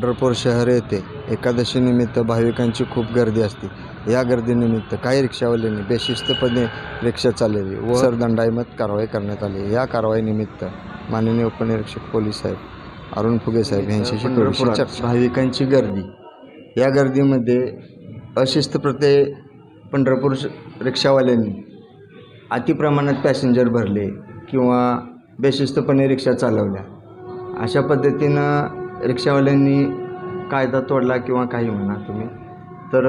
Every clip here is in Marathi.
पंढरपूर शहर येथे एकादशीनिमित्त भाविकांची खूप गर्दी असते। या गर्दीनिमित्त काही रिक्षावाल्यांनी बेशिस्तपणे रिक्षा चालवली व सरदंडात्मक कारवाई करण्यात आली। या कारवाईनिमित्त माननीय उपनिरीक्षक पोलीस साहेब अरुण फुगे साहेब यांच्याशी थोडीशी चर्चा। भाविकांची गर्दी, या गर्दीमध्ये अशिस्तप्रते पंढरपूर रिक्षावाल्यांनी अतिप्रमाणात पॅसेंजर भरले किंवा बेशिस्तपणे रिक्षा चालवल्या, अशा पद्धतीनं रिक्षावाल्यांनी कायदा तोडला किंवा काही म्हणा तुम्ही, तर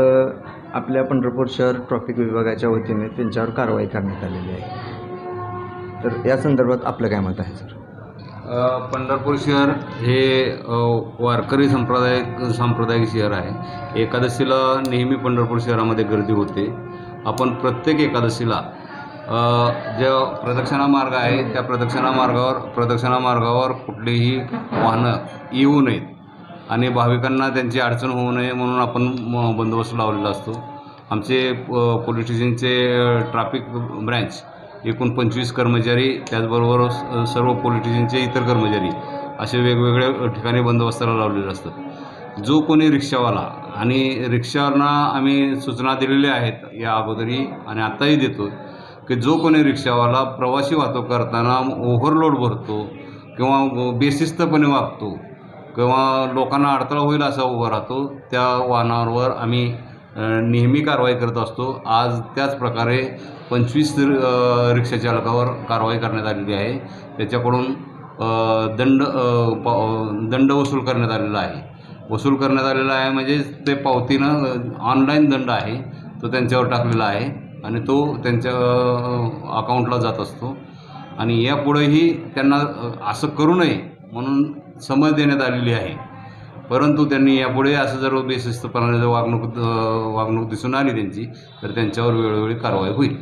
आपल्या पंढरपूर शहर ट्रॅफिक विभागाच्या वतीने त्यांच्यावर कारवाई करण्यात आलेली आहे। तर या संदर्भात आपलं काय मत आहे सर? पंढरपूर शहर हे वारकरी सांप्रदायिक शहर आहे। एकादशीला नेहमी पंढरपूर शहरामध्ये गर्दी होते। आपण प्रत्येक एकादशीला जो प्रदक्षिणा मार्ग आहे त्या प्रदक्षिणा मार्गावर कुठलीही वाहनं येऊ नयेत आणि भाविकांना त्यांची अडचण होऊ नये म्हणून आपण बंदोबस्त लावलेला असतो। आमचे पोलीस स्टेशनचे ट्रॅफिक ब्रँच एकूण 25 कर्मचारी, त्याचबरोबर सर्व पोलीस स्टेशनचे इतर कर्मचारी असे वेगवेगळ्या ठिकाणी बंदोबस्ताला लावलेले असतात। जो कोणी रिक्षावाला, आणि रिक्षावाल्यांना आम्ही सूचना दिलेल्या आहेत या अगोदरी आणि आत्ताही देतो की जो कोणी रिक्षावाला प्रवासी वाहतूक करताना ओव्हरलोड भरतो किंवा बेशिस्तपणे वागतो किंवा लोकांना अडथळा होईल असा उभा राहतो, त्या वाहनावर आम्ही नेहमी कारवाई करत असतो। आज त्याच प्रकारे 25 रिक्षाचालकावर कारवाई करण्यात आलेली आहे। त्याच्याकडून दंड वसूल करण्यात आलेला आहे। म्हणजे ते पावतीनं ऑनलाईन दंड आहे तो त्यांच्यावर टाकलेला आहे आणि तो त्यांच्या अकाउंटला जात असतो। आणि यापुढेही त्यांना असं करू नये म्हणून समज देण्यात आलेली आहे, परंतु त्यांनी यापुढे असं जर बेशिस्तपणाने वागणूक दिसून आली त्यांची, तर त्यांच्यावर वेळोवेळी कारवाई होईल।